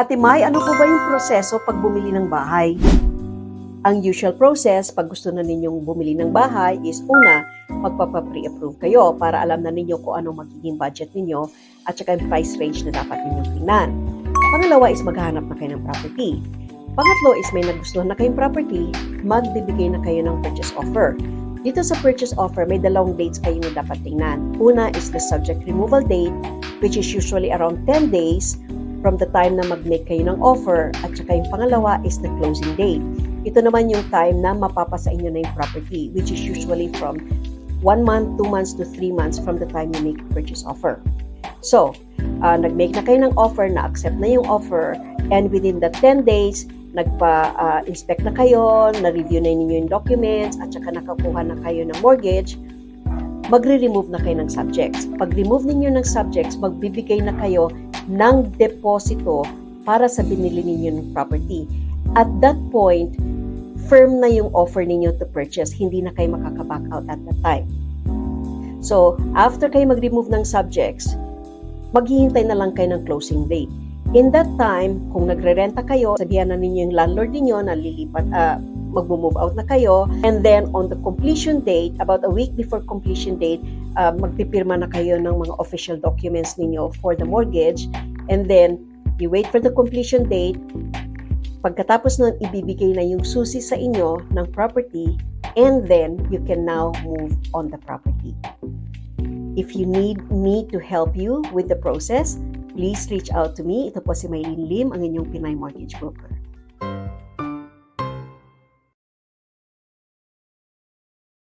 Ate May, ano po ba yung proseso pag bumili ng bahay? Ang usual process pag gusto na ninyong bumili ng bahay is una, magpapa-pre-approve kayo para alam na ninyo kung anong magiging budget ninyo at saka yung price range na dapat ninyong tingnan. Pangalawa is maghahanap na kayo ng property. Pangatlo is may nagustuhan na kayong property, magbibigay na kayo ng purchase offer. Dito sa purchase offer, may dalawang dates kayo na dapat tingnan. Una is the subject removal date, which is usually around 10 days from the time na mag-make kayo ng offer, at saka yung pangalawa is the closing date. Ito naman yung time na mapapasa inyo na yung property, which is usually from 1 month, 2 months to 3 months from the time you make purchase offer. So, nag-make na kayo ng offer, na-accept na yung offer, and within the 10 days, nagpa-inspect na kayo, na-review na ninyo yung documents, at saka nakakuha na kayo ng mortgage, magre-remove na kayo ng subjects. Pag remove ninyo ng subjects, magbibigay na kayo ng deposito para sa binili ninyo ng property. At that point, firm na yung offer ninyo to purchase. Hindi na kayo makaka-back out at that time. So, after kayo mag-remove ng subjects, maghihintay na lang kayo ng closing date. In that time, kung nagre-renta kayo, sabihan na ninyo yung landlord ninyo na lilipat, mag-move out na kayo, and then on the completion date, about a week before completion date, magpipirma na kayo ng mga official documents ninyo for the mortgage, and then you wait for the completion date. Pagkatapos nun, ibibigay na yung susi sa inyo ng property, and then you can now move on the property. If you need me to help you with the process, please reach out to me. Ito po si Maylene Lim, ang inyong Pinay Mortgage Broker.